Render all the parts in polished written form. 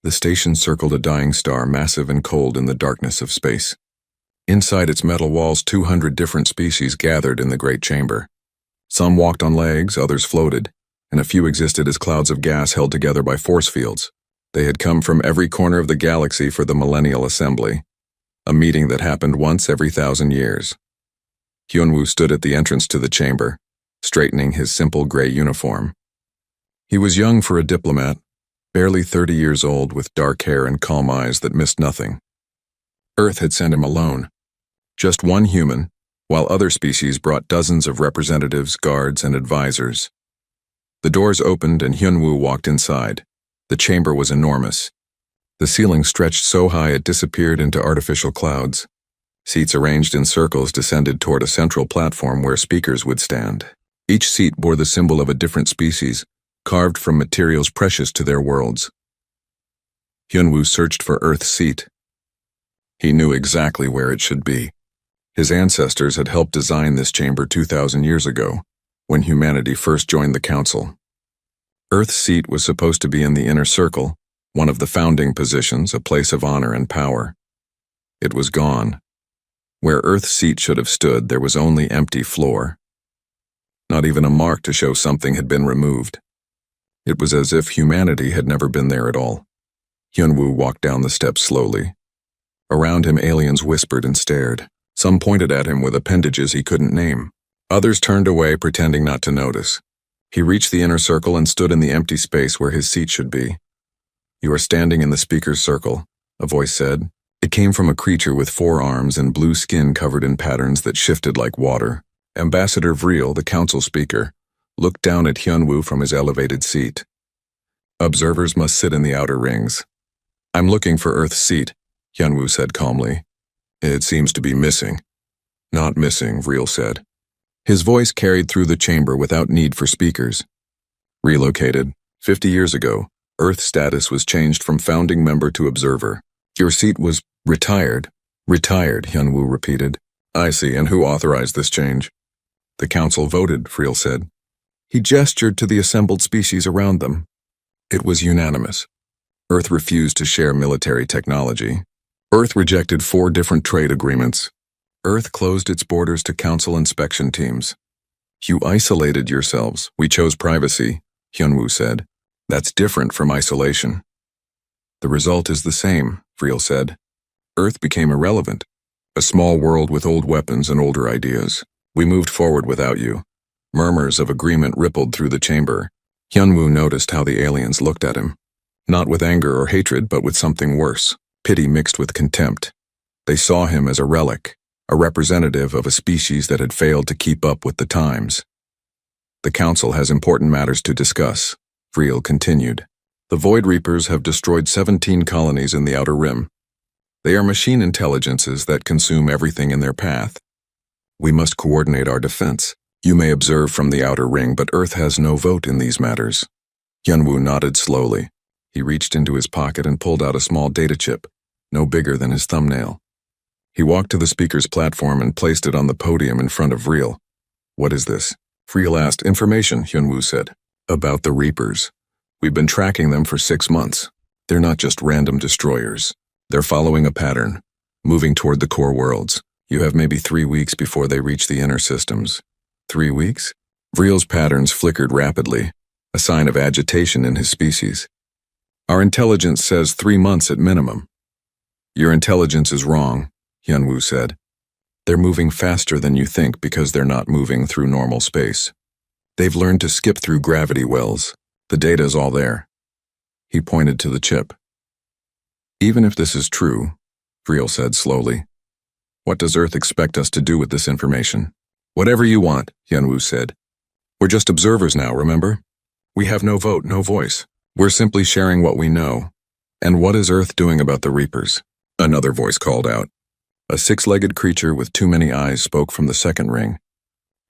The station circled a dying star, massive and cold in the darkness of space. Inside its metal walls, 200 different species gathered in the great chamber. Some walked on legs, others floated, and a few existed as clouds of gas held together by force fields. They had come from every corner of the galaxy for the Millennial Assembly, a meeting that happened once every 1,000 years. Hyunwoo stood at the entrance to the chamber, straightening his simple gray uniform. He was young for a diplomat, barely 30 years old, with dark hair and calm eyes that missed nothing. Earth had sent him alone, just one human, while other species brought dozens of representatives, guards, and advisors. The doors opened and Hyunwoo walked inside. The chamber was enormous. The ceiling stretched so high it disappeared into artificial clouds. Seats arranged in circles descended toward a central platform where speakers would stand. Each seat bore the symbol of a different species, carved from materials precious to their worlds. Hyunwoo searched for Earth's seat. He knew exactly where it should be. His ancestors had helped design this chamber 2,000 years ago, when humanity first joined the Council. Earth's seat was supposed to be in the inner circle, one of the founding positions, a place of honor and power. It was gone. Where Earth's seat should have stood, there was only empty floor. Not even a mark to show something had been removed. It was as if humanity had never been there at all. Hyunwoo walked down the steps slowly. Around him, aliens whispered and stared. Some pointed at him with appendages he couldn't name. Others turned away, pretending not to notice. He reached the inner circle and stood in the empty space where his seat should be. "You are standing in the speaker's circle," a voice said. It came from a creature with 4 arms and blue skin covered in patterns that shifted like water. Ambassador Vril, the council speaker, looked down at Hyunwoo from his elevated seat. "Observers must sit in the outer rings." "I'm looking for Earth's seat," Hyunwoo said calmly. "It seems to be missing." "Not missing," Vril said. His voice carried through the chamber without need for speakers. "Relocated. 50 years ago, Earth's status was changed from founding member to observer. Your seat was retired." "Retired," Hyunwoo repeated. "I see, and who authorized this change?" "The council voted," Vril said. He gestured to the assembled species around them. It was unanimous. Earth refused to share military technology. Earth rejected 4 different trade agreements. Earth closed its borders to council inspection teams. "You isolated yourselves. We chose privacy," Hyunwoo said. "That's different from isolation." "The result is the same," Vril said. "Earth became irrelevant. A small world with old weapons and older ideas. We moved forward without you." Murmurs of agreement rippled through the chamber. Hyunwoo noticed how the aliens looked at him. Not with anger or hatred, but with something worse. Pity mixed with contempt. They saw him as a relic, a representative of a species that had failed to keep up with the times. "The council has important matters to discuss," Vril continued. "The Void Reapers have destroyed 17 colonies in the Outer Rim. They are machine intelligences that consume everything in their path. We must coordinate our defense. You may observe from the outer ring, but Earth has no vote in these matters." Hyunwoo nodded slowly. He reached into his pocket and pulled out a small data chip, no bigger than his thumbnail. He walked to the speaker's platform and placed it on the podium in front of Vril. "What is this?" Vril asked. "Information," Hyunwoo said. "About the Reapers. We've been tracking them for 6 months. They're not just random destroyers. They're following a pattern, moving toward the core worlds. You have maybe 3 weeks before they reach the inner systems." 3 weeks? Vril's patterns flickered rapidly, a sign of agitation in his species. "Our intelligence says 3 months at minimum." "Your intelligence is wrong," Hyunwoo said. "They're moving faster than you think because they're not moving through normal space. They've learned to skip through gravity wells. The data's all there." He pointed to the chip. "Even if this is true," Vril said slowly, "what does Earth expect us to do with this information?" "Whatever you want," Hyunwoo said. "We're just observers now, remember? We have no vote, no voice. We're simply sharing what we know." "And what is Earth doing about the Reapers?" Another voice called out. A 6-legged creature with too many eyes spoke from the second ring.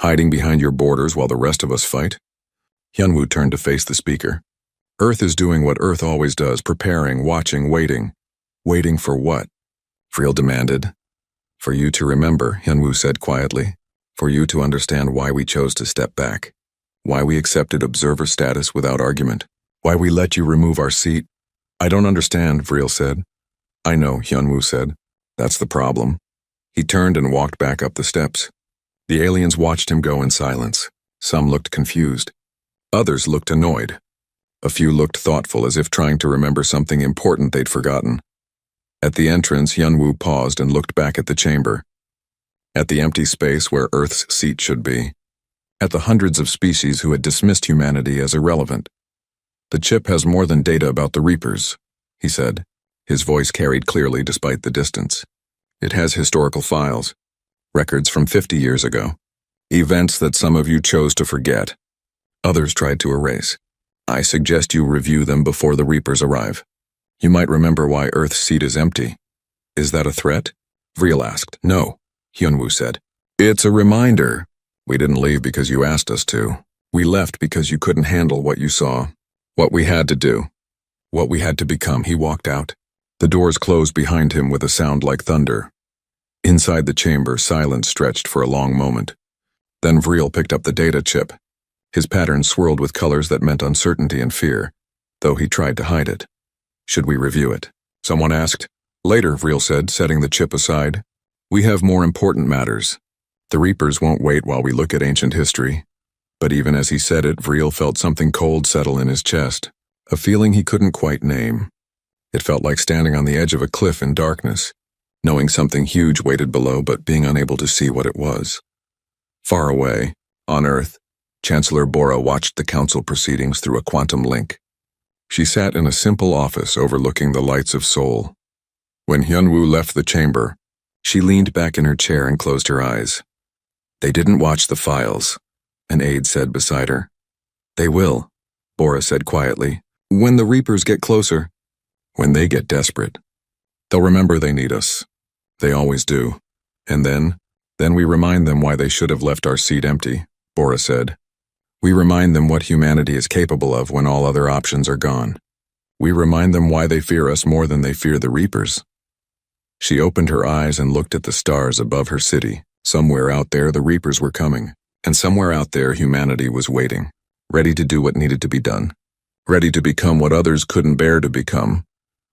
"Hiding behind your borders while the rest of us fight?" Hyunwoo turned to face the speaker. "Earth is doing what Earth always does, preparing, watching, waiting." "Waiting for what?" Vril demanded. "For you to remember," Hyunwoo said quietly. "For you to understand why we chose to step back. Why we accepted observer status without argument. Why we let you remove our seat. I don't understand, Vril said. I know, Hyunwoo said. That's the problem. He turned and walked back up the steps. The aliens watched him go in silence. Some looked confused. Others looked annoyed. A few looked thoughtful, as if trying to remember something important they'd forgotten. At the entrance, Hyunwoo paused and looked back at the chamber. At the empty space where Earth's seat should be. At the hundreds of species who had dismissed humanity as irrelevant. The chip has more than data about the Reapers, he said. His voice carried clearly despite the distance. It has historical files, records from 50 years ago, events that some of you chose to forget. Others tried to erase. I suggest you review them before the Reapers arrive. You might remember why Earth's seat is empty. Is that a threat? Vril asked. No, Hyunwoo said. It's a reminder. We didn't leave because you asked us to. We left because you couldn't handle what you saw. What we had to do. What we had to become. He walked out. The doors closed behind him with a sound like thunder. Inside the chamber, silence stretched for a long moment. Then Vril picked up the data chip. His pattern swirled with colors that meant uncertainty and fear, though he tried to hide it. Should we review it? Someone asked. Later, Vril said, setting the chip aside. We have more important matters. The Reapers won't wait while we look at ancient history. But even as he said it, Vril felt something cold settle in his chest, a feeling he couldn't quite name. It felt like standing on the edge of a cliff in darkness, knowing something huge waited below but being unable to see what it was. Far away, on Earth, Chancellor Bora watched the council proceedings through a quantum link. She sat in a simple office overlooking the lights of Seoul. When Hyunwoo left the chamber, she leaned back in her chair and closed her eyes. They didn't watch the files, an aide said beside her. They will, Bora said quietly, when the Reapers get closer. When they get desperate. They'll remember they need us. They always do. And then we remind them why they should have left our seat empty, Bora said. We remind them what humanity is capable of when all other options are gone. We remind them why they fear us more than they fear the Reapers. She opened her eyes and looked at the stars above her city. Somewhere out there the Reapers were coming, and somewhere out there humanity was waiting, ready to do what needed to be done, ready to become what others couldn't bear to become,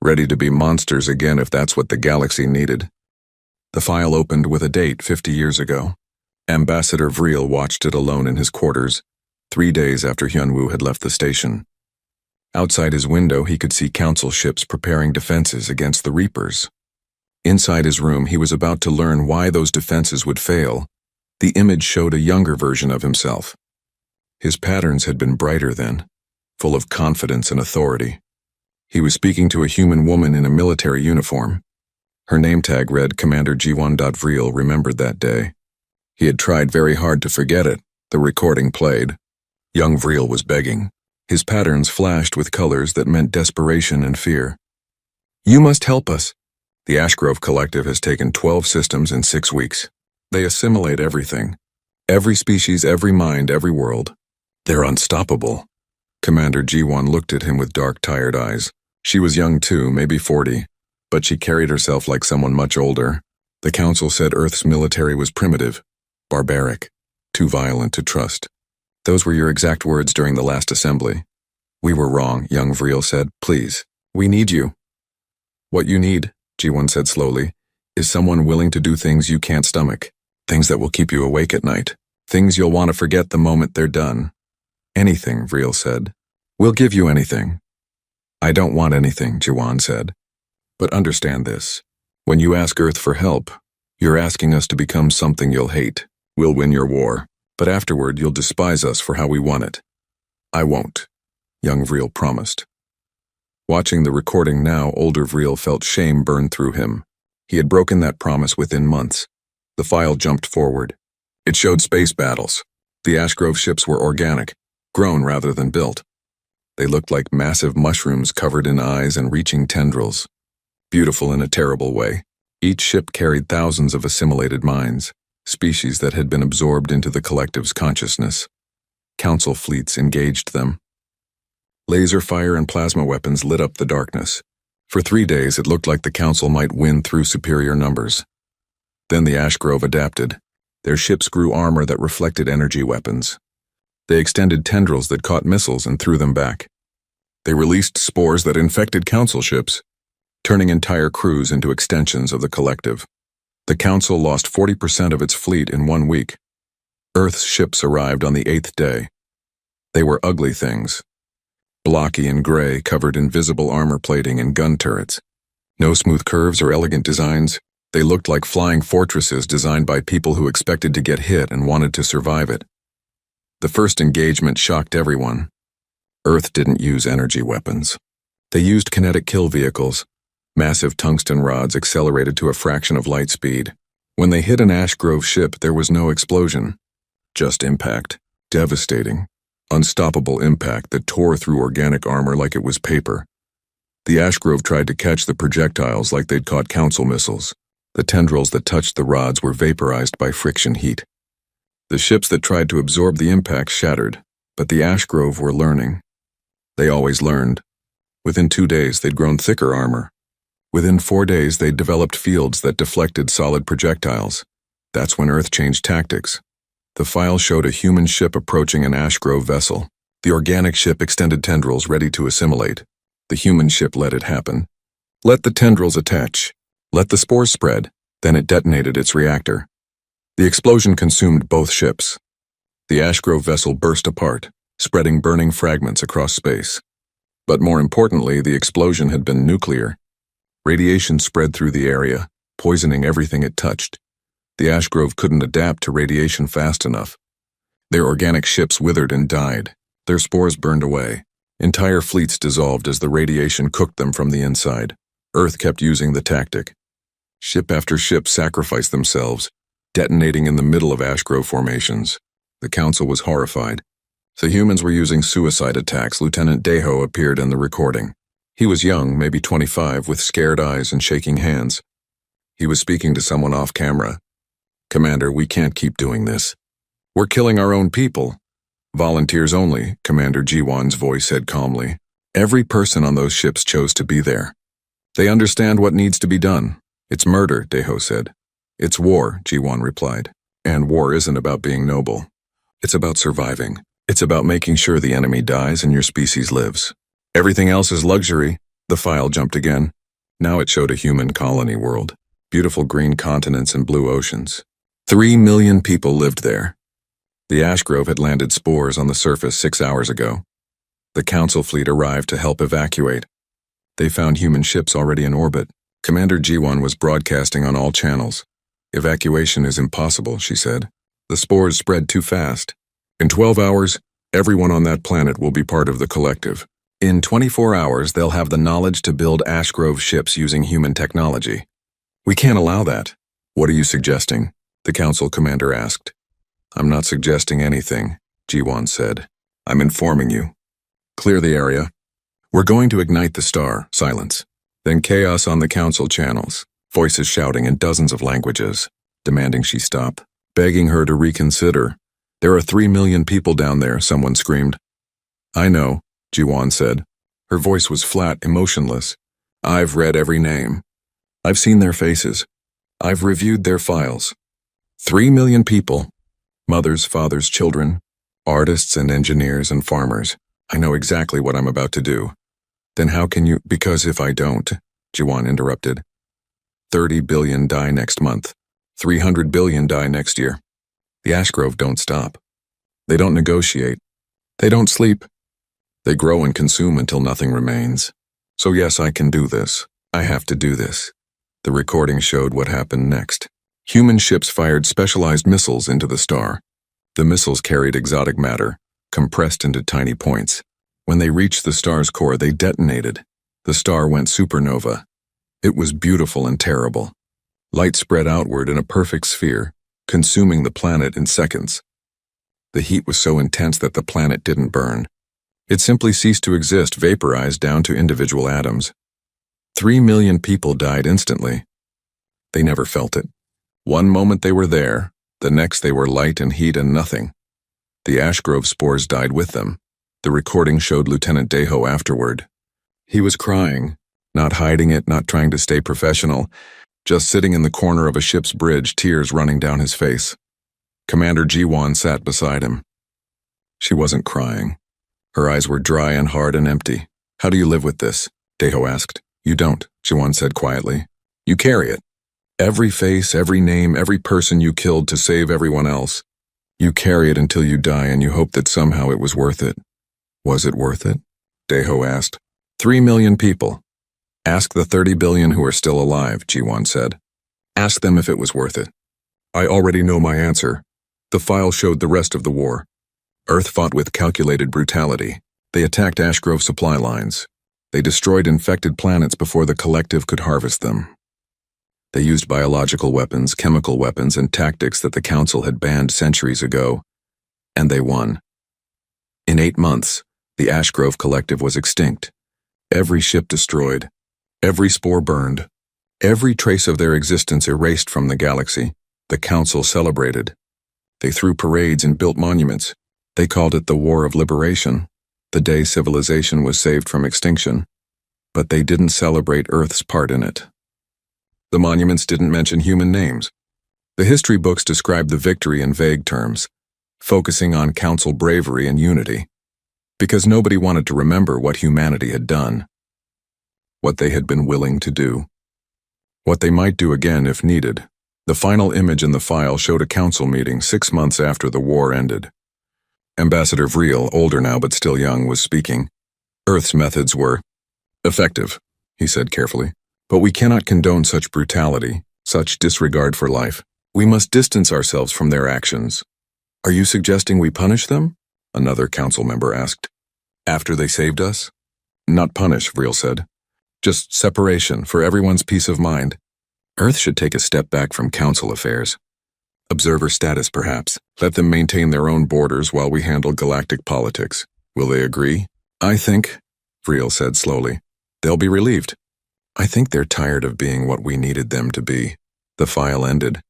ready to be monsters again if that's what the galaxy needed. The file opened with a date 50 years ago. Ambassador Vril watched it alone in his quarters, 3 days after Hyunwoo had left the station. Outside his window he could see council ships preparing defenses against the Reapers. Inside his room he was about to learn why those defenses would fail. The image showed a younger version of himself. His patterns had been brighter then, full of confidence and authority. He was speaking to a human woman in a military uniform. Her name tag read Commander G1. Vril remembered that day. He had tried very hard to forget it. The recording played. Young Vril was begging. His patterns flashed with colors that meant desperation and fear. You must help us. The Ashgrove Collective has taken 12 systems in 6 weeks. They assimilate everything. Every species, every mind, every world. They're unstoppable. Commander G1 looked at him with dark, tired eyes. She was young too, maybe 40, but she carried herself like someone much older. The council said Earth's military was primitive, barbaric, too violent to trust. Those were your exact words during the last assembly. We were wrong, young Vril said. Please, we need you. What you need, G1 said slowly, is someone willing to do things you can't stomach. Things that will keep you awake at night. Things you'll want to forget the moment they're done. Anything, Vril said. We'll give you anything. I don't want anything, G1 said. But understand this. When you ask Earth for help, you're asking us to become something you'll hate. We'll win your war, but afterward you'll despise us for how we won it. I won't, young Vril promised. Watching the recording now, older Vril felt shame burn through him. He had broken that promise within months. The file jumped forward. It showed space battles. The Ashgrove ships were organic, grown rather than built. They looked like massive mushrooms covered in eyes and reaching tendrils. Beautiful in a terrible way. Each ship carried thousands of assimilated minds, species that had been absorbed into the collective's consciousness. Council fleets engaged them. Laser fire and plasma weapons lit up the darkness. For 3 days it looked like the council might win through superior numbers. Then the Ashgrove adapted. Their ships grew armor that reflected energy weapons. They extended tendrils that caught missiles and threw them back. They released spores that infected council ships, turning entire crews into extensions of the collective. The council lost 40% of its fleet in 1 week. Earth's ships arrived on the 8th day. They were ugly things, blocky and gray, covered in visible armor plating and gun turrets. No smooth curves or elegant designs. They looked like flying fortresses designed by people who expected to get hit and wanted to survive it. The first engagement shocked everyone. Earth didn't use energy weapons. They used kinetic kill vehicles, massive tungsten rods accelerated to a fraction of light speed. When they hit an Ash Grove ship, there was no explosion, just impact, devastating, unstoppable impact that tore through organic armor like it was paper. The Ash Grove tried to catch the projectiles like they'd caught council missiles. The tendrils that touched the rods were vaporized by friction heat. The ships that tried to absorb the impact shattered, but the Ash Grove were learning. They always learned. Within 2 days, they'd grown thicker armor. Within 4 days, they'd developed fields that deflected solid projectiles. That's when Earth changed tactics. The file showed a human ship approaching an Ash Grove vessel. The organic ship extended tendrils ready to assimilate. The human ship let it happen. Let the tendrils attach. Let the spores spread. Then it detonated its reactor. The explosion consumed both ships. The Ash Grove vessel burst apart, spreading burning fragments across space. But more importantly, the explosion had been nuclear. Radiation spread through the area, poisoning everything it touched. The Ash Grove couldn't adapt to radiation fast enough. Their organic ships withered and died. Their spores burned away. Entire fleets dissolved as the radiation cooked them from the inside. Earth kept using the tactic. Ship after ship sacrificed themselves, detonating in the middle of Ash Grove formations. The council was horrified. The humans were using suicide attacks. Lieutenant Deho appeared in the recording. He was young, maybe 25, with scared eyes and shaking hands. He was speaking to someone off camera. "Commander, we can't keep doing this. We're killing our own people." "Volunteers only," Commander Jiwan's voice said calmly. "Every person on those ships chose to be there. They understand what needs to be done." "It's murder," Deho said. "It's war," Jiwan replied. "And war isn't about being noble. It's about surviving. It's about making sure the enemy dies and your species lives. Everything else is luxury." The file jumped again. Now it showed a human colony world. Beautiful green continents and blue oceans. 3 million people lived there. The Ash Grove had landed spores on the surface 6 hours ago. The council fleet arrived to help evacuate. They found human ships already in orbit. Commander Jiwan was broadcasting on all channels. "Evacuation is impossible," she said. "The spores spread too fast. In 12 hours, everyone on that planet will be part of the collective. In 24 hours, they'll have the knowledge to build Ash Grove ships using human technology. We can't allow that." "What are you suggesting?" the council commander asked. "I'm not suggesting anything," Jiwan said. "I'm informing you. Clear the area. We're going to ignite the star." Silence. Then chaos on the council channels, voices shouting in dozens of languages, demanding she stop, begging her to reconsider. "There are 3 million people down there," someone screamed. "I know," Jiwan said. Her voice was flat, emotionless. "I've read every name. I've seen their faces. I've reviewed their files. 3 million people. Mothers, fathers, children, artists and engineers and farmers. I know exactly what I'm about to do." "Then how can you—" "Because if I don't," Jiwan interrupted, 30 billion die next month. 300 billion die next year. The Ash Grove don't stop. They don't negotiate. They don't sleep. They grow and consume until nothing remains. So yes, I can do this. I have to do this." The recording showed what happened next. Human ships fired specialized missiles into the star. The missiles carried exotic matter, compressed into tiny points. When they reached the star's core, they detonated. The star went supernova. It was beautiful and terrible. Light spread outward in a perfect sphere, consuming the planet in seconds. The heat was so intense that the planet didn't burn. It simply ceased to exist, vaporized down to individual atoms. 3 million people died instantly. They never felt it. One moment they were there, the next they were light and heat and nothing. The Ash Grove spores died with them. The recording showed Lieutenant Deho afterward. He was crying, not hiding it, not trying to stay professional, just sitting in the corner of a ship's bridge, tears running down his face. Commander Jiwan sat beside him. She wasn't crying. Her eyes were dry and hard and empty. How do you live with this? Deho asked. You don't, Jiwan said quietly. You carry it. Every face, every name, every person you killed to save everyone else. You carry it until you die and you hope that somehow it was worth it. Was it worth it? Deho asked. 3 million people. Ask the 30 billion who are still alive, Jiwan said. Ask them if it was worth it. I already know my answer. The file showed the rest of the war. Earth fought with calculated brutality. They attacked Ashgrove supply lines. They destroyed infected planets before the collective could harvest them. They used biological weapons, chemical weapons, and tactics that the Council had banned centuries ago. And they won. In 8 months, the Ashgrove collective was extinct. Every ship destroyed. Every spore burned. Every trace of their existence erased from the galaxy. The Council celebrated. They threw parades and built monuments. They called it the War of Liberation, the day civilization was saved from extinction. But they didn't celebrate Earth's part in it. The monuments didn't mention human names. The history books described the victory in vague terms, focusing on Council bravery and unity, because nobody wanted to remember what humanity had done, what they had been willing to do, what they might do again if needed. The final image in the file showed a council meeting 6 months after the war ended. Ambassador Vreel, older now but still young, was speaking. Earth's methods were effective, he said carefully, but we cannot condone such brutality, such disregard for life. We must distance ourselves from their actions. Are you suggesting we punish them? Another council member asked. After they saved us? Not punish, Vreel said. Just separation for everyone's peace of mind. Earth should take a step back from council affairs. Observer status, perhaps. Let them maintain their own borders while we handle galactic politics. Will they agree? I think, Vreel said slowly, they'll be relieved. I think they're tired of being what we needed them to be. The file ended.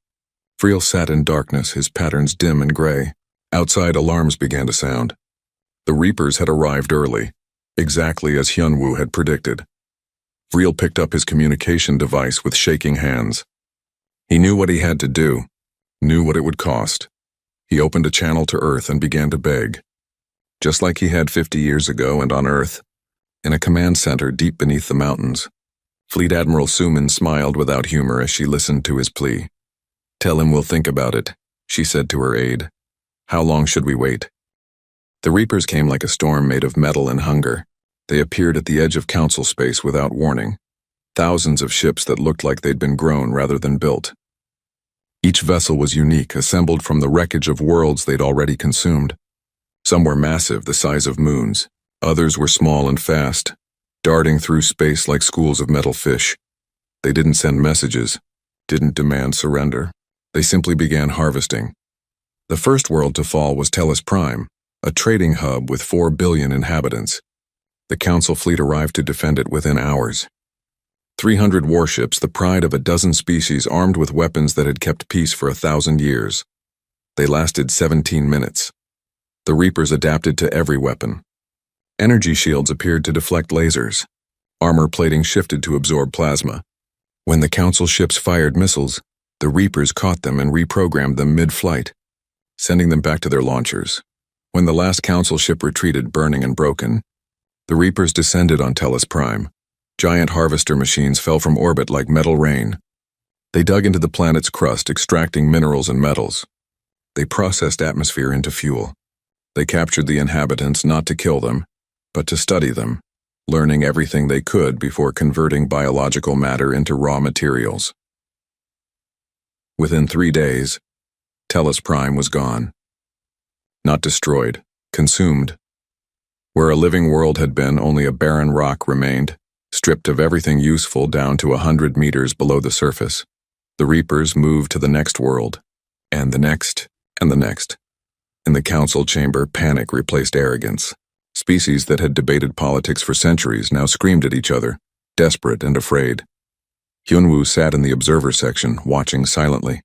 Vreel sat in darkness, his patterns dim and gray. Outside, alarms began to sound. The Reapers had arrived early, exactly as Hyunwoo had predicted. Vreel picked up his communication device with shaking hands. He knew what he had to do, knew what it would cost. He opened a channel to Earth and began to beg. Just like he had 50 years ago and on Earth, in a command center deep beneath the mountains. Fleet Admiral Suman smiled without humor as she listened to his plea. Tell him we'll think about it, she said to her aide. How long should we wait? The Reapers came like a storm made of metal and hunger. They appeared at the edge of council space without warning. Thousands of ships that looked like they'd been grown rather than built. Each vessel was unique, assembled from the wreckage of worlds they'd already consumed. Some were massive, the size of moons. Others were small and fast, darting through space like schools of metal fish. They didn't send messages, didn't demand surrender. They simply began harvesting. The first world to fall was Tellus Prime, a trading hub with 4 billion inhabitants. The Council fleet arrived to defend it within hours. 300 warships, the pride of a dozen species armed with weapons that had kept peace for 1,000 years. They lasted 17 minutes. The Reapers adapted to every weapon. Energy shields appeared to deflect lasers. Armor plating shifted to absorb plasma. When the Council ships fired missiles, the Reapers caught them and reprogrammed them mid-flight, sending them back to their launchers. When the last Council ship retreated, burning and broken, the Reapers descended on Tellus Prime. Giant harvester machines fell from orbit like metal rain. They dug into the planet's crust, extracting minerals and metals. They processed atmosphere into fuel. They captured the inhabitants not to kill them, but to study them, learning everything they could before converting biological matter into raw materials. Within 3 days, Tellus Prime was gone. Not destroyed, consumed. Where a living world had been, only a barren rock remained, stripped of everything useful down to 100 meters below the surface. The Reapers moved to the next world, and the next, and the next. In the council chamber, panic replaced arrogance. Species that had debated politics for centuries now screamed at each other, desperate and afraid. Hyunwoo sat in the observer section, watching silently.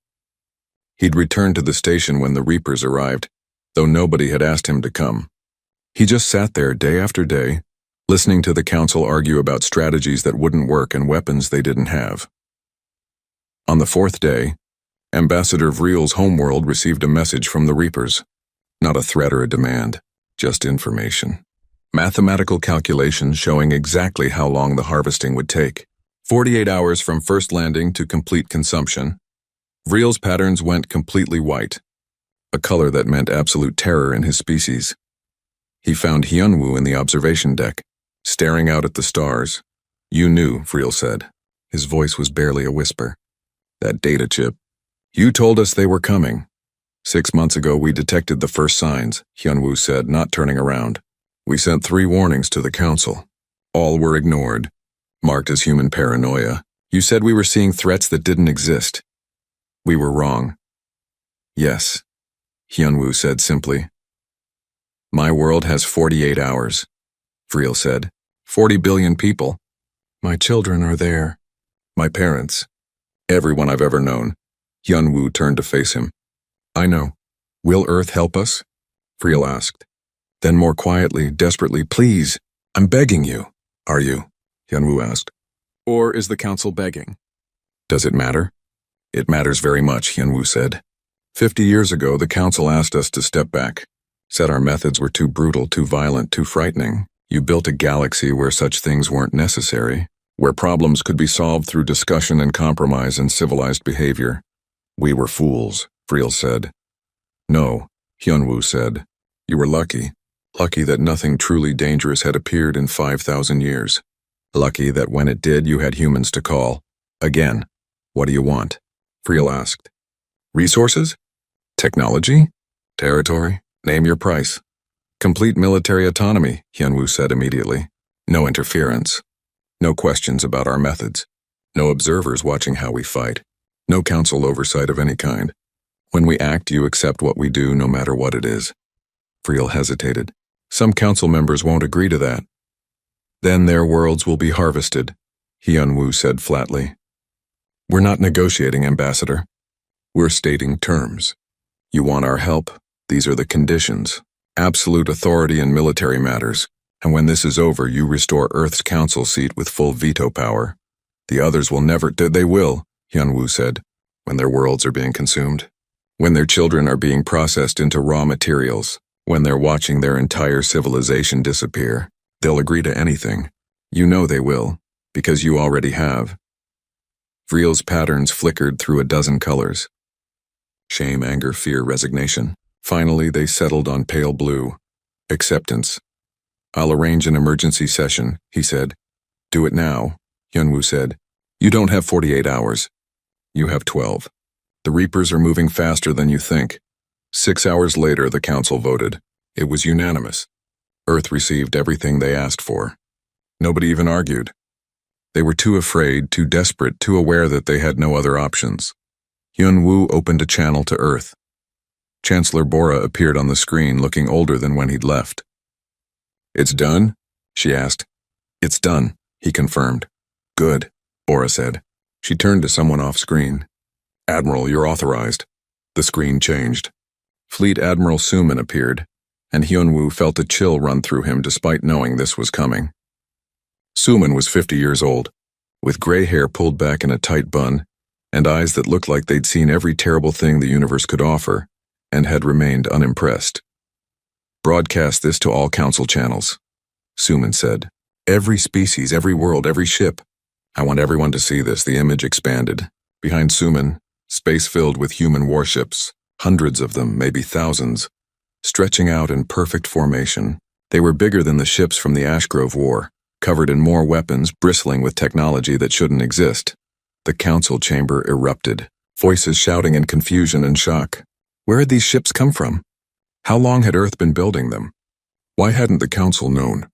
He'd returned to the station when the Reapers arrived, though nobody had asked him to come. He just sat there day after day, listening to the council argue about strategies that wouldn't work and weapons they didn't have. On the 4th day, Ambassador Vreel's homeworld received a message from the Reapers. Not a threat or a demand, just information. Mathematical calculations showing exactly how long the harvesting would take. 48 hours from first landing to complete consumption. Vriel's patterns went completely white, a color that meant absolute terror in his species. He found Hyunwoo in the observation deck, staring out at the stars. "You knew," Vriel said. His voice was barely a whisper. "That data chip. You told us they were coming." 6 months ago we detected the first signs, Hyunwoo said, not turning around. "We sent 3 warnings to the council. All were ignored, marked as human paranoia. You said we were seeing threats that didn't exist. We were wrong." "Yes," Hyunwoo said simply. "My world has 48 hours, Vriel said. 40 billion people. My children are there. My parents. Everyone I've ever known." Hyunwoo turned to face him. "I know. Will Earth help us?" Vriel asked. Then more quietly, desperately, "Please, I'm begging you." "Are you?" Hyunwoo asked. "Or is the council begging?" "Does it matter?" "It matters very much," Hyunwoo said. 50 years ago, the council asked us to step back, said our methods were too brutal, too violent, too frightening. You built a galaxy where such things weren't necessary, where problems could be solved through discussion and compromise and civilized behavior. We were fools, Vriel said. "No," Hyunwoo said. "You were lucky. Lucky that nothing truly dangerous had appeared in 5,000 years. Lucky that when it did, you had humans to call. Again, what do you want?" Vriel asked. "Resources? Technology? Territory? Name your price." "Complete military autonomy," Hyunwoo said immediately. "No interference. No questions about our methods. No observers watching how we fight. No council oversight of any kind. When we act, you accept what we do no matter what it is." Vriel hesitated. "Some council members won't agree to that." "Then their worlds will be harvested," Hyunwoo said flatly. "We're not negotiating, Ambassador. We're stating terms. You want our help? These are the conditions. Absolute authority in military matters, and when this is over, you restore Earth's council seat with full veto power. The others will never— They will," Hyunwoo said, "when their worlds are being consumed. When their children are being processed into raw materials. When they're watching their entire civilization disappear. They'll agree to anything. You know they will, because you already have." Vriel's patterns flickered through a dozen colors. Shame, anger, fear, resignation. Finally, they settled on pale blue. Acceptance. "I'll arrange an emergency session," he said. "Do it now," Hyunwoo said. "You don't have 48 hours. You have 12. The Reapers are moving faster than you think." 6 hours later, the council voted. It was unanimous. Earth received everything they asked for. Nobody even argued. They were too afraid, too desperate, too aware that they had no other options. Hyunwoo opened a channel to Earth. Chancellor Bora appeared on the screen, looking older than when he'd left. "It's done?" she asked. "It's done," he confirmed. "Good," Bora said. She turned to someone off-screen. "Admiral, you're authorized." The screen changed. Fleet Admiral Suman appeared, and Hyunwoo felt a chill run through him despite knowing this was coming. Suman was 50 years old, with gray hair pulled back in a tight bun, and eyes that looked like they'd seen every terrible thing the universe could offer, and had remained unimpressed. "Broadcast this to all council channels," Suman said. "Every species, every world, every ship. I want everyone to see this." The image expanded. Behind Suman, space filled with human warships, hundreds of them, maybe thousands, stretching out in perfect formation. They were bigger than the ships from the Ashgrove War, covered in more weapons, bristling with technology that shouldn't exist. The council chamber erupted, voices shouting in confusion and shock. Where had these ships come from? How long had Earth been building them? Why hadn't the council known?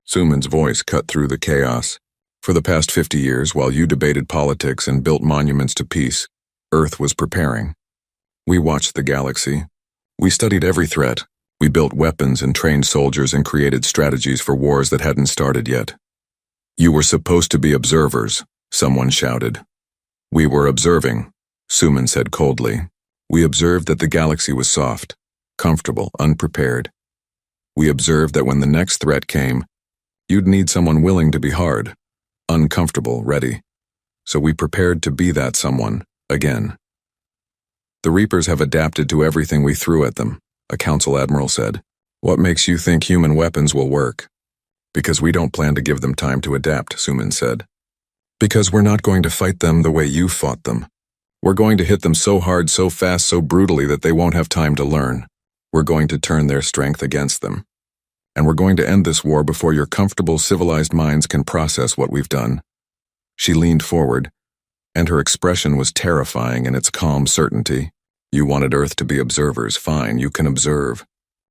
Suman's voice cut through the chaos. "For the past 50 years, while you debated politics and built monuments to peace, Earth was preparing. We watched the galaxy. We studied every threat. We built weapons and trained soldiers and created strategies for wars that hadn't started yet." "You were supposed to be observers," someone shouted. "We were observing," Suman said coldly. "We observed that the galaxy was soft, comfortable, unprepared. We observed that when the next threat came, you'd need someone willing to be hard, uncomfortable, ready. So we prepared to be that someone, again." "The Reapers have adapted to everything we threw at them," a council admiral said. "What makes you think human weapons will work?" Because we don't plan to give them time to adapt, Suman said. Because we're not going to fight them the way you fought them. We're going to hit them so hard, so fast, so brutally that they won't have time to learn. We're going to turn their strength against them. And we're going to end this war before your comfortable, civilized minds can process what we've done. She leaned forward, and her expression was terrifying in its calm certainty. You wanted Earth to be observers. Fine, you can observe.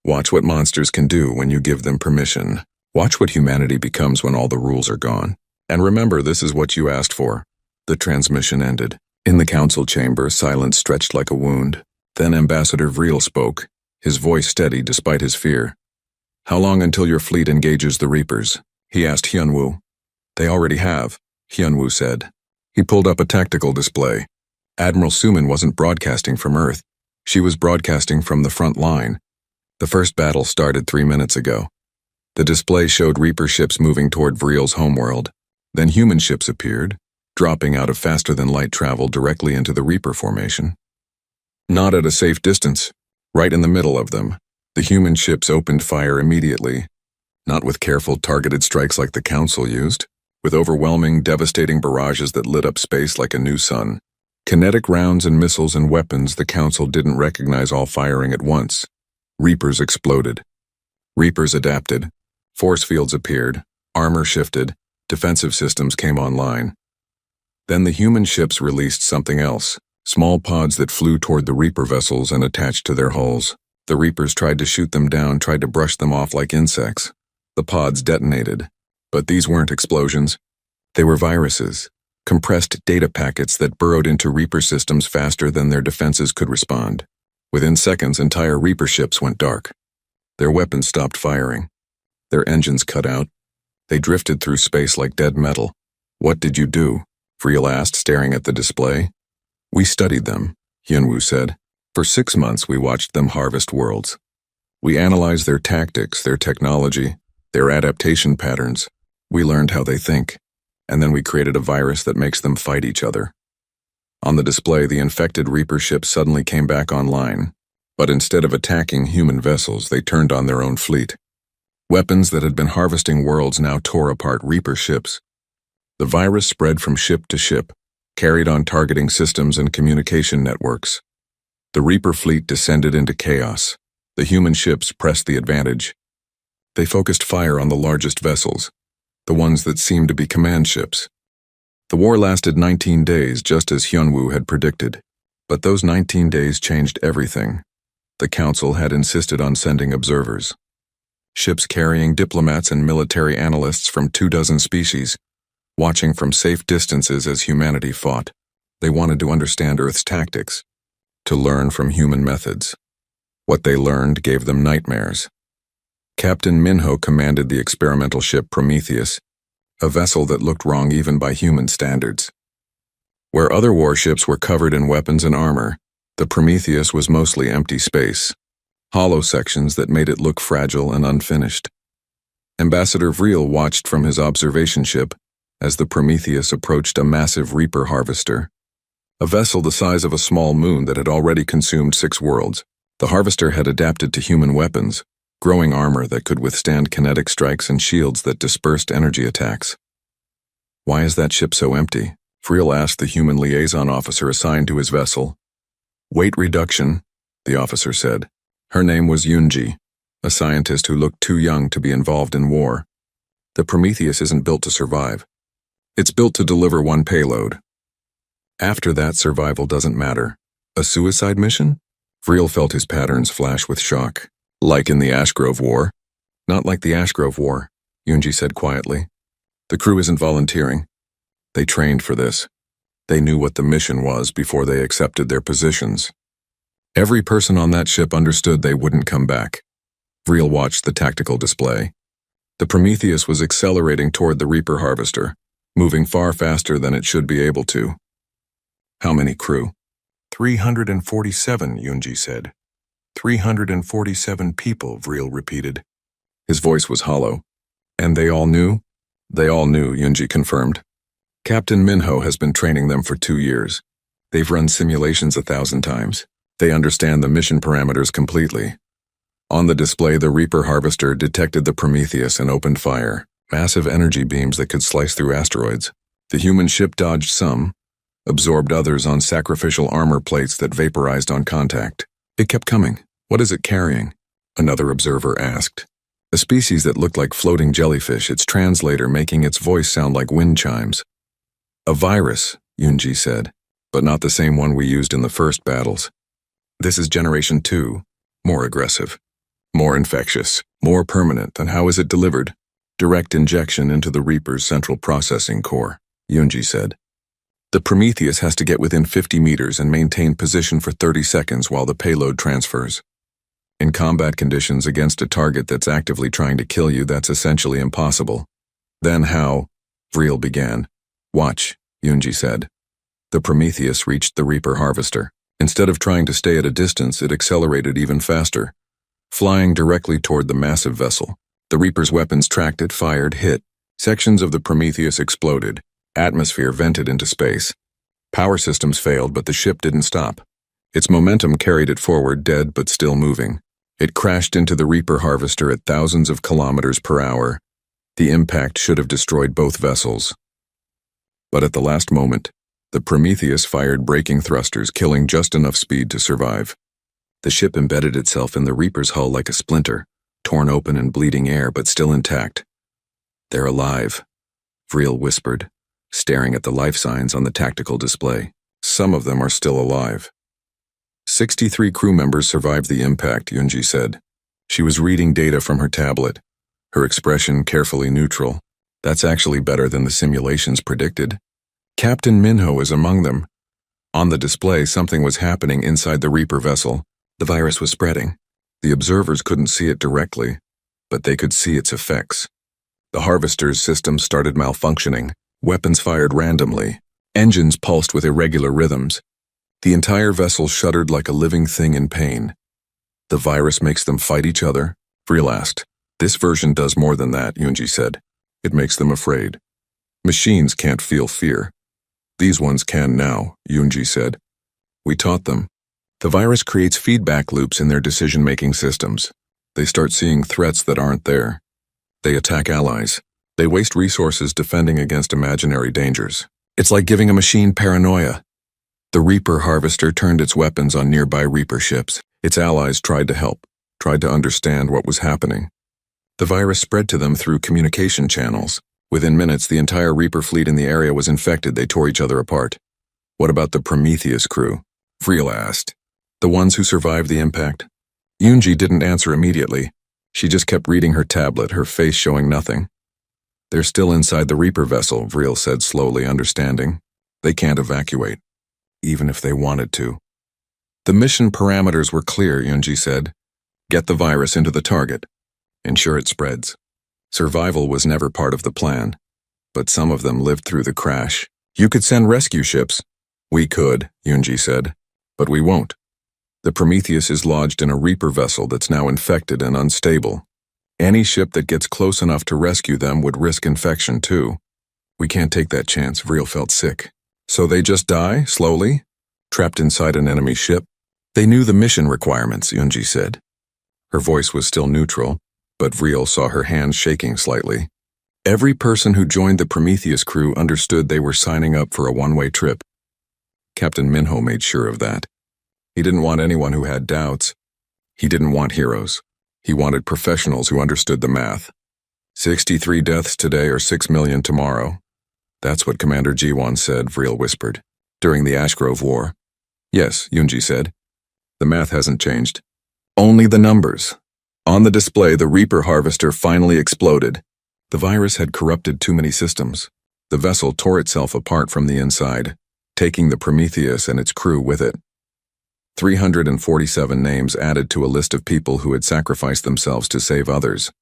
Watch what monsters can do when you give them permission. Watch what humanity becomes when all the rules are gone. And remember, this is what you asked for. The transmission ended. In the council chamber, silence stretched like a wound. Then Ambassador Vreel spoke, his voice steady despite his fear. How long until your fleet engages the Reapers? He asked Hyunwoo. They already have, Hyunwoo said. He pulled up a tactical display. Admiral Suman wasn't broadcasting from Earth. She was broadcasting from the front line. The first battle started 3 minutes ago. The display showed Reaper ships moving toward Vreel's homeworld. Then human ships appeared, dropping out of faster-than-light travel directly into the Reaper formation. Not at a safe distance, right in the middle of them. The human ships opened fire immediately, not with careful targeted strikes like the Council used, with overwhelming, devastating barrages that lit up space like a new sun. Kinetic rounds and missiles and weapons the Council didn't recognize all firing at once. Reapers exploded. Reapers adapted. Force fields appeared. Armor shifted. Defensive systems came online. Then the human ships released something else, small pods that flew toward the Reaper vessels and attached to their hulls. The Reapers tried to shoot them down, tried to brush them off like insects. The pods detonated. But these weren't explosions. They were viruses, compressed data packets that burrowed into Reaper systems faster than their defenses could respond. Within seconds, entire Reaper ships went dark. Their weapons stopped firing. Their engines cut out. They drifted through space like dead metal. What did you do? Vreel asked, staring at the display. We studied them, Hyunwoo said. For 6 months we watched them harvest worlds. We analyzed their tactics, their technology, their adaptation patterns. We learned how they think. And then we created a virus that makes them fight each other. On the display, the infected Reaper ships suddenly came back online. But instead of attacking human vessels, they turned on their own fleet. Weapons that had been harvesting worlds now tore apart Reaper ships. The virus spread from ship to ship, carried on targeting systems and communication networks. The Reaper fleet descended into chaos. The human ships pressed the advantage. They focused fire on the largest vessels, the ones that seemed to be command ships. The war lasted 19 days, just as Hyunwoo had predicted. But those 19 days changed everything. The Council had insisted on sending observers. Ships carrying diplomats and military analysts from 24 species, watching from safe distances as humanity fought. They wanted to understand Earth's tactics, to learn from human methods. What they learned gave them nightmares. Captain Minho commanded the experimental ship Prometheus, a vessel that looked wrong even by human standards. Where other warships were covered in weapons and armor, the Prometheus was mostly empty space, hollow sections that made it look fragile and unfinished. Ambassador Vreel watched from his observation ship as the Prometheus approached a massive Reaper harvester, a vessel the size of a small moon that had already consumed 6 worlds. The harvester had adapted to human weapons, growing armor that could withstand kinetic strikes and shields that dispersed energy attacks. Why is that ship so empty? Vreel asked the human liaison officer assigned to his vessel. Weight reduction, the officer said. Her name was Yoonji, a scientist who looked too young to be involved in war. The Prometheus isn't built to survive. It's built to deliver one payload. After that, survival doesn't matter. A suicide mission? Vreel felt his patterns flash with shock. Like in the Ashgrove War? Not like the Ashgrove War, Yoonji said quietly. The crew isn't volunteering. They trained for this. They knew what the mission was before they accepted their positions. Every person on that ship understood they wouldn't come back. Vreel watched the tactical display. The Prometheus was accelerating toward the Reaper harvester, moving far faster than it should be able to. How many crew? 347, Yoonji said. 347 people, Vreel repeated. His voice was hollow. And they all knew? They all knew, Yoonji confirmed. Captain Minho has been training them for 2 years. They've run simulations 1,000 times. They understand the mission parameters completely. On the display, the Reaper harvester detected the Prometheus and opened fire, massive energy beams that could slice through asteroids. The human ship dodged some, absorbed others on sacrificial armor plates that vaporized on contact. It kept coming. What is it carrying? Another observer asked. A species that looked like floating jellyfish, its translator making its voice sound like wind chimes. A virus, Yunji said, but not the same one we used in the first battles. This is Generation 2, more aggressive, more infectious, more permanent, and how is it delivered? Direct injection into the Reaper's central processing core, Yunji said. The Prometheus has to get within 50 meters and maintain position for 30 seconds while the payload transfers. In combat conditions against a target that's actively trying to kill you, that's essentially impossible. Then how? Vreel began. Watch, Yunji said. The Prometheus reached the Reaper harvester. Instead of trying to stay at a distance, it accelerated even faster, flying directly toward the massive vessel. The Reaper's weapons tracked it, fired, hit. Sections of the Prometheus exploded. Atmosphere vented into space. Power systems failed, but the ship didn't stop. Its momentum carried it forward, dead but still moving. It crashed into the Reaper harvester at thousands of kilometers per hour. The impact should have destroyed both vessels. But at the last moment, the Prometheus fired braking thrusters, killing just enough speed to survive. The ship embedded itself in the Reaper's hull like a splinter, torn open and bleeding air, but still intact. They're alive, Vreel whispered, staring at the life signs on the tactical display. Some of them are still alive. 63 crew members survived the impact, Yunji said. She was reading data from her tablet, her expression carefully neutral. That's actually better than the simulations predicted. Captain Minho is among them. On the display, something was happening inside the Reaper vessel. The virus was spreading. The observers couldn't see it directly, but they could see its effects. The harvester's system started malfunctioning. Weapons fired randomly. Engines pulsed with irregular rhythms. The entire vessel shuddered like a living thing in pain. The virus makes them fight each other? Vreel asked. This version does more than that, Yunji said. It makes them afraid. Machines can't feel fear. These ones can now, Yunji said. We taught them. The virus creates feedback loops in their decision-making systems. They start seeing threats that aren't there. They attack allies. They waste resources defending against imaginary dangers. It's like giving a machine paranoia. The Reaper harvester turned its weapons on nearby Reaper ships. Its allies tried to help, tried to understand what was happening. The virus spread to them through communication channels. Within minutes, the entire Reaper fleet in the area was infected. They tore each other apart. What about the Prometheus crew? Vreel asked. The ones who survived the impact? Yunji didn't answer immediately. She just kept reading her tablet, her face showing nothing. They're still inside the Reaper vessel, Vreel said slowly, understanding. They can't evacuate, even if they wanted to. The mission parameters were clear, Yunji said. Get the virus into the target. Ensure it spreads. Survival was never part of the plan, but some of them lived through the crash. You could send rescue ships. We could, Yunji said, but we won't. The Prometheus is lodged in a Reaper vessel that's now infected and unstable. Any ship that gets close enough to rescue them would risk infection too. We can't take that chance, Vreel felt sick. So they just die, slowly? Trapped inside an enemy ship? They knew the mission requirements, Yunji said. Her voice was still neutral, but Vreel saw her hands shaking slightly. Every person who joined the Prometheus crew understood they were signing up for a one-way trip. Captain Minho made sure of that. He didn't want anyone who had doubts. He didn't want heroes. He wanted professionals who understood the math. 63 deaths today or 6 million tomorrow. That's what Commander G1 said, Vreel whispered. During the Ashgrove War. Yes, Yunji said. The math hasn't changed. Only the numbers. On the display, the Reaper harvester finally exploded. The virus had corrupted too many systems. The vessel tore itself apart from the inside, taking the Prometheus and its crew with it. 347 names added to a list of people who had sacrificed themselves to save others.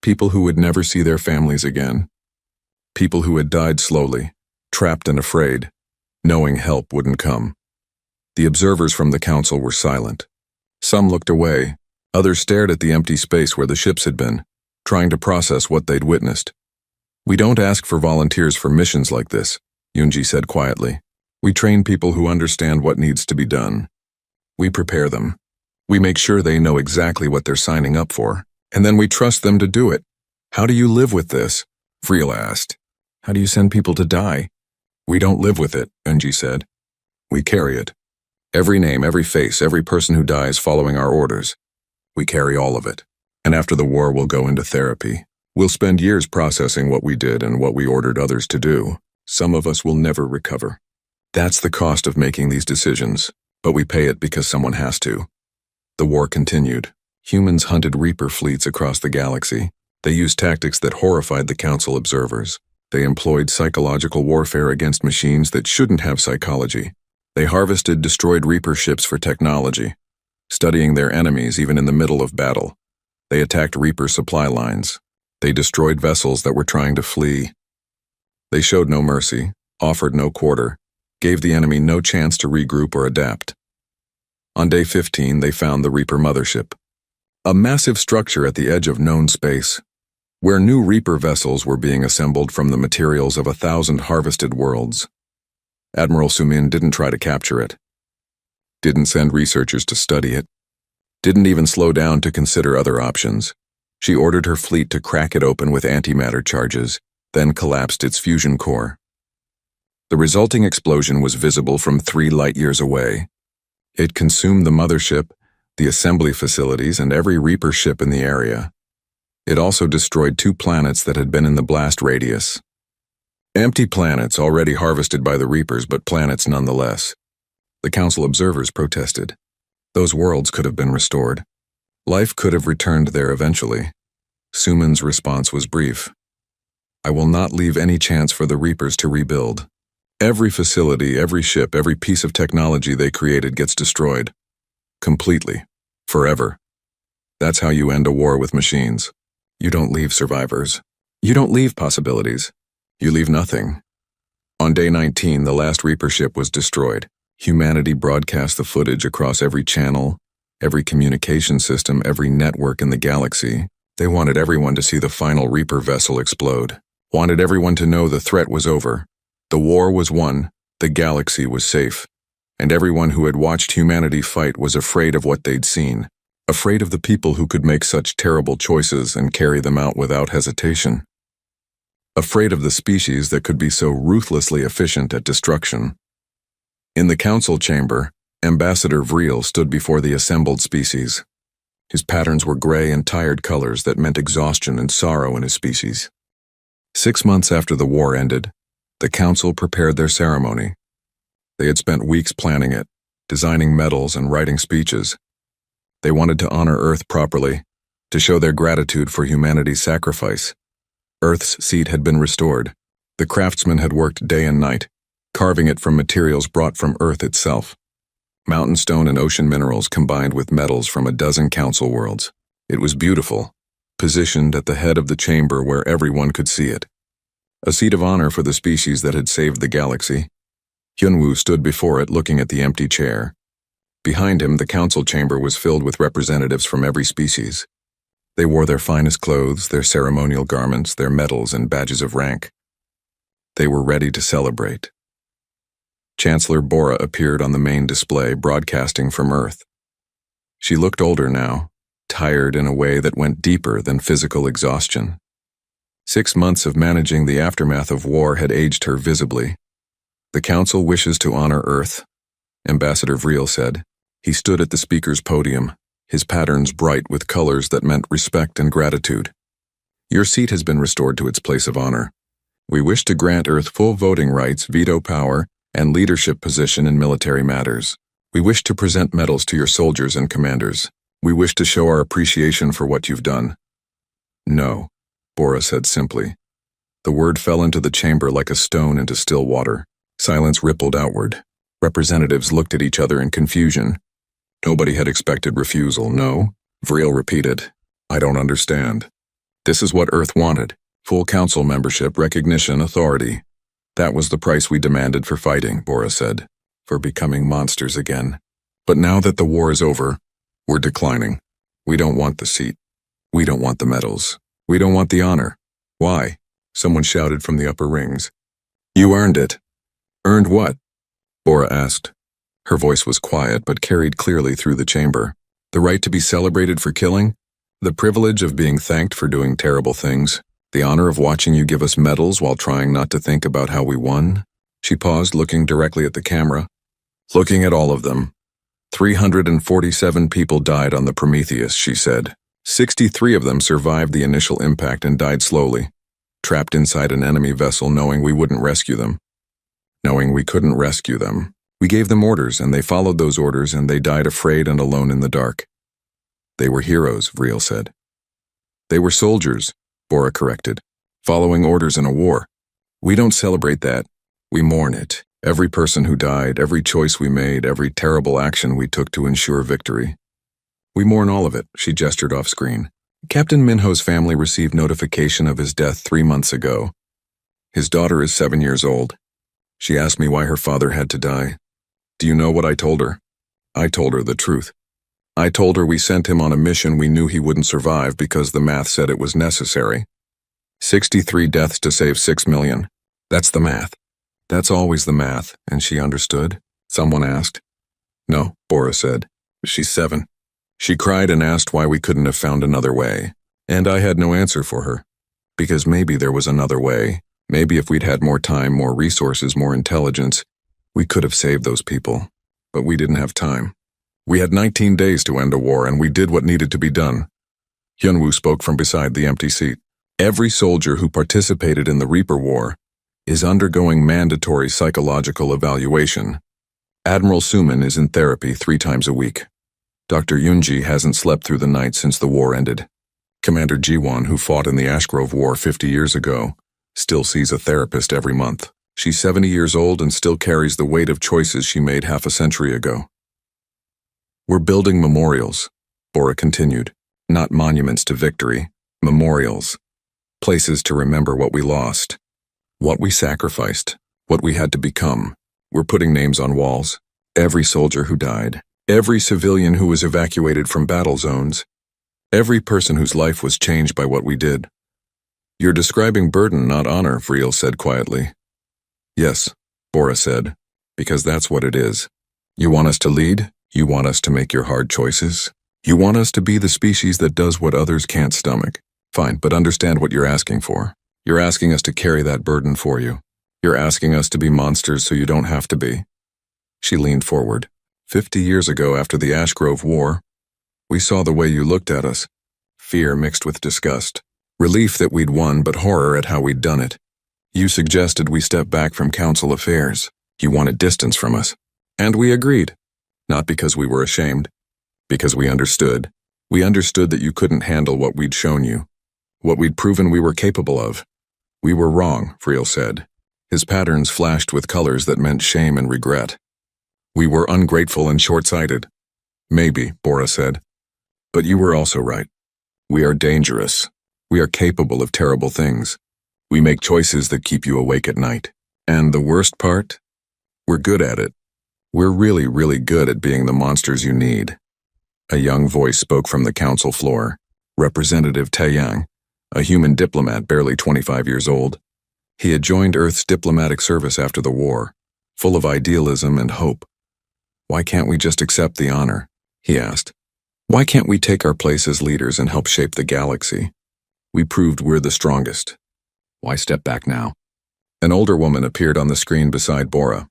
People who would never see their families again. People who had died slowly, trapped and afraid, knowing help wouldn't come. The observers from the council were silent. Some looked away. Others stared at the empty space where the ships had been, trying to process what they'd witnessed. We don't ask for volunteers for missions like this, Yunji said quietly. We train people who understand what needs to be done. We prepare them. We make sure they know exactly what they're signing up for, and then we trust them to do it. How do you live with this? Vril asked. How do you send people to die? We don't live with it, Benji said. We carry it. Every name, every face, every person who dies following our orders. We carry all of it. And after the war, we'll go into therapy. We'll spend years processing what we did and what we ordered others to do. Some of us will never recover. That's the cost of making these decisions, but we pay it because someone has to. The war continued. Humans hunted Reaper fleets across the galaxy. They used tactics that horrified the Council observers. They employed psychological warfare against machines that shouldn't have psychology. They harvested destroyed Reaper ships for technology, studying their enemies even in the middle of battle. They attacked Reaper supply lines. They destroyed vessels that were trying to flee. They showed no mercy, offered no quarter, gave the enemy no chance to regroup or adapt. On day 15, they found the Reaper mothership, a massive structure at the edge of known space, where new Reaper vessels were being assembled from the materials of 1,000 harvested worlds. Admiral Sumin didn't try to capture it, didn't send researchers to study it, didn't even slow down to consider other options. She ordered her fleet to crack it open with antimatter charges, then collapsed its fusion core. The resulting explosion was visible from 3 light-years away. It consumed the mothership, the assembly facilities, and every Reaper ship in the area. It also destroyed 2 planets that had been in the blast radius. Empty planets already harvested by the Reapers, but planets nonetheless. The Council observers protested. Those worlds could have been restored. Life could have returned there eventually. Sumin's response was brief. I will not leave any chance for the Reapers to rebuild. Every facility, every ship, every piece of technology they created gets destroyed. Completely. Forever. That's how you end a war with machines. You don't leave survivors. You don't leave possibilities. You leave nothing. On day 19, the last Reaper ship was destroyed. Humanity broadcast the footage across every channel, every communication system, every network in the galaxy. They wanted everyone to see the final Reaper vessel explode. Wanted everyone to know the threat was over. The war was won, the galaxy was safe. And everyone who had watched humanity fight was afraid of what they'd seen. Afraid of the people who could make such terrible choices and carry them out without hesitation. Afraid of the species that could be so ruthlessly efficient at destruction. In the council chamber, Ambassador Vril stood before the assembled species. His patterns were gray and tired colors that meant exhaustion and sorrow in his species. 6 months after the war ended, the council prepared their ceremony. They had spent weeks planning it, designing medals and writing speeches. They wanted to honor Earth properly, to show their gratitude for humanity's sacrifice. Earth's seat had been restored. The craftsmen had worked day and night, carving it from materials brought from Earth itself. Mountain stone and ocean minerals combined with metals from a dozen council worlds. It was beautiful, positioned at the head of the chamber where everyone could see it. A seat of honor for the species that had saved the galaxy. Hyunwoo stood before it looking at the empty chair. Behind him, the council chamber was filled with representatives from every species. They wore their finest clothes, their ceremonial garments, their medals and badges of rank. They were ready to celebrate. Chancellor Bora appeared on the main display, broadcasting from Earth. She looked older now, tired in a way that went deeper than physical exhaustion. 6 months of managing the aftermath of war had aged her visibly. The council wishes to honor Earth, Ambassador Vril said. He stood at the speaker's podium, his patterns bright with colors that meant respect and gratitude. Your seat has been restored to its place of honor. We wish to grant Earth full voting rights, veto power, and leadership position in military matters. We wish to present medals to your soldiers and commanders. We wish to show our appreciation for what you've done. No, Bora said simply. The word fell into the chamber like a stone into still water. Silence rippled outward. Representatives looked at each other in confusion. Nobody had expected refusal, no? Vril repeated. I don't understand. This is what Earth wanted. Full council membership, recognition, authority. That was the price we demanded for fighting, Bora said. For becoming monsters again. But now that the war is over, we're declining. We don't want the seat. We don't want the medals. We don't want the honor. Why? Someone shouted from the upper rings. You earned it. Earned what? Bora asked. Her voice was quiet but carried clearly through the chamber. The right to be celebrated for killing? The privilege of being thanked for doing terrible things? The honor of watching you give us medals while trying not to think about how we won? She paused, looking directly at the camera. Looking at all of them. 347 people died on the Prometheus, she said. 63 of them survived the initial impact and died slowly, trapped inside an enemy vessel knowing we wouldn't rescue them. Knowing we couldn't rescue them. We gave them orders, and they followed those orders, and they died afraid and alone in the dark. They were heroes, Vreel said. They were soldiers, Bora corrected, following orders in a war. We don't celebrate that. We mourn it. Every person who died, every choice we made, every terrible action we took to ensure victory. We mourn all of it, she gestured off screen. Captain Minho's family received notification of his death 3 months ago. His daughter is 7 years old. She asked me why her father had to die. Do you know what I told her? I told her the truth. I told her we sent him on a mission we knew he wouldn't survive because the math said it was necessary. 63 deaths to save 6 million. That's the math. That's always the math, and she understood? Someone asked. No, Bora said. She's 7. She cried and asked why we couldn't have found another way. And I had no answer for her. Because maybe there was another way. Maybe if we'd had more time, more resources, more intelligence, we could have saved those people. But we didn't have time. We had 19 days to end a war, and we did what needed to be done. Hyunwoo spoke from beside the empty seat. Every soldier who participated in the Reaper War is undergoing mandatory psychological evaluation. Admiral Suman is in therapy 3 times a week. Dr. Yunji hasn't slept through the night since the war ended. Commander Jiwon, who fought in the Ashgrove War 50 years ago, still sees a therapist every month. She's 70 years old and still carries the weight of choices she made half a century ago. We're building memorials, Bora continued. Not monuments to victory, memorials. Places to remember what we lost. What we sacrificed, what we had to become. We're putting names on walls. Every soldier who died. Every civilian who was evacuated from battle zones. Every person whose life was changed by what we did. You're describing burden, not honor, Vreel said quietly. Yes, Bora said, because that's what it is. You want us to lead? You want us to make your hard choices? You want us to be the species that does what others can't stomach? Fine, but understand what you're asking for. You're asking us to carry that burden for you. You're asking us to be monsters so you don't have to be. She leaned forward. 50 years ago, after the Ashgrove War, we saw the way you looked at us. Fear mixed with disgust. Relief that we'd won, but horror at how we'd done it. You suggested we step back from council affairs. You wanted distance from us. And we agreed. Not because we were ashamed. Because we understood. We understood that you couldn't handle what we'd shown you. What we'd proven we were capable of. We were wrong, Vreel said. His patterns flashed with colors that meant shame and regret. We were ungrateful and short-sighted. Maybe, Bora said. But you were also right. We are dangerous. We are capable of terrible things. We make choices that keep you awake at night. And the worst part? We're good at it. We're really, really good at being the monsters you need. A young voice spoke from the council floor. Representative Taeyang, a human diplomat barely 25 years old. He had joined Earth's diplomatic service after the war, full of idealism and hope. Why can't we just accept the honor? He asked. Why can't we take our place as leaders and help shape the galaxy? We proved we're the strongest. Why step back now? An older woman appeared on the screen beside Bora.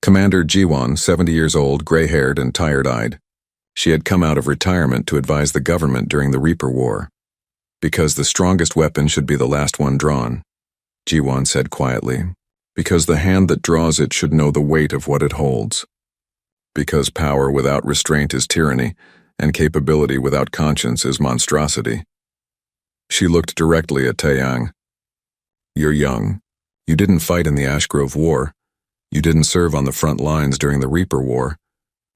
Commander Jiwon, 70 years old, gray-haired and tired-eyed. She had come out of retirement to advise the government during the Reaper War. Because the strongest weapon should be the last one drawn, Jiwon said quietly. Because the hand that draws it should know the weight of what it holds. Because power without restraint is tyranny, and capability without conscience is monstrosity. She looked directly at Taeyang. You're young. You didn't fight in the Ashgrove War. You didn't serve on the front lines during the Reaper War.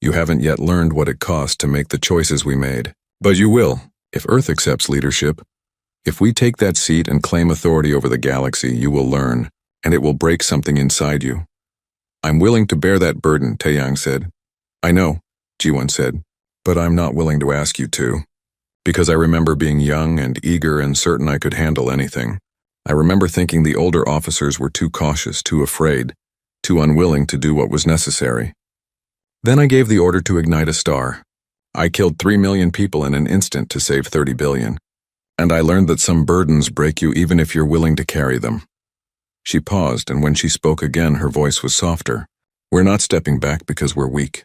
You haven't yet learned what it cost to make the choices we made. But you will, if Earth accepts leadership. If we take that seat and claim authority over the galaxy, you will learn, and it will break something inside you. I'm willing to bear that burden, Taeyang said. I know, Jiwon said, but I'm not willing to ask you to. Because I remember being young and eager and certain I could handle anything. I remember thinking the older officers were too cautious, too afraid, too unwilling to do what was necessary. Then I gave the order to ignite a star. I killed 3 million people in an instant to save 30 billion. And I learned that some burdens break you even if you're willing to carry them. She paused, and when she spoke again, her voice was softer. We're not stepping back because we're weak.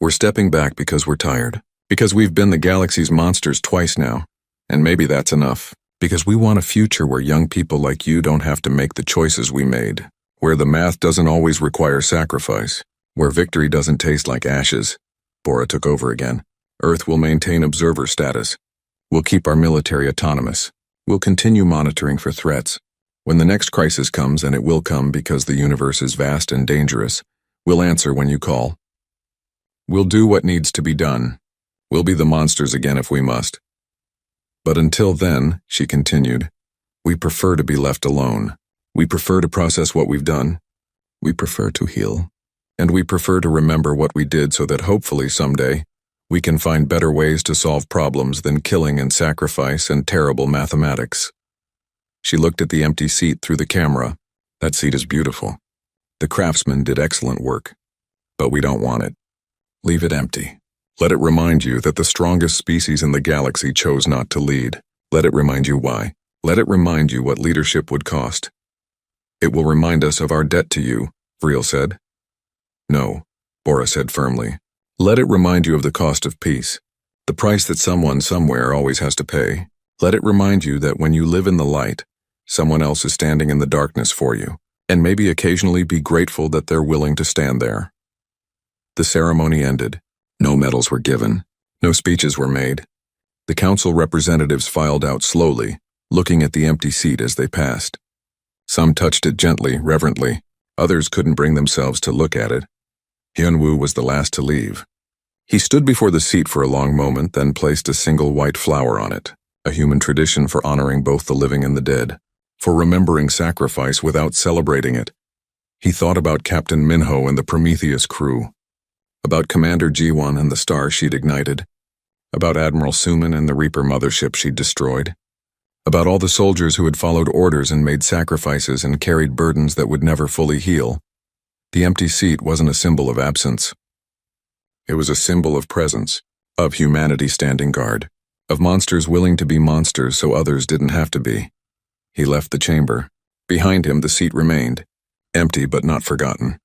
We're stepping back because we're tired. Because we've been the galaxy's monsters twice now. And maybe that's enough. Because we want a future where young people like you don't have to make the choices we made. Where the math doesn't always require sacrifice. Where victory doesn't taste like ashes. Bora took over again. Earth will maintain observer status. We'll keep our military autonomous. We'll continue monitoring for threats. When the next crisis comes, and it will come because the universe is vast and dangerous, we'll answer when you call. We'll do what needs to be done. We'll be the monsters again if we must. But until then, she continued, we prefer to be left alone. We prefer to process what we've done. We prefer to heal. And we prefer to remember what we did so that hopefully someday, we can find better ways to solve problems than killing and sacrifice and terrible mathematics. She looked at the empty seat through the camera. That seat is beautiful. The craftsman did excellent work. But we don't want it. Leave it empty. Let it remind you that the strongest species in the galaxy chose not to lead. Let it remind you why. Let it remind you what leadership would cost. It will remind us of our debt to you, Vreel said. No, Bora said firmly. Let it remind you of the cost of peace, the price that someone somewhere always has to pay. Let it remind you that when you live in the light, someone else is standing in the darkness for you, and maybe occasionally be grateful that they're willing to stand there. The ceremony ended. No medals were given. No speeches were made. The council representatives filed out slowly, looking at the empty seat as they passed. Some touched it gently, reverently. Others couldn't bring themselves to look at it. Hyunwoo was the last to leave. He stood before the seat for a long moment, then placed a single white flower on it, a human tradition for honoring both the living and the dead, for remembering sacrifice without celebrating it. He thought about Captain Minho and the Prometheus crew, about Commander G1 and the star she'd ignited, about Admiral Suman and the Reaper mothership she'd destroyed, about all the soldiers who had followed orders and made sacrifices and carried burdens that would never fully heal. The empty seat wasn't a symbol of absence. It was a symbol of presence, of humanity standing guard, of monsters willing to be monsters so others didn't have to be. He left the chamber. Behind him, the seat remained, empty but not forgotten.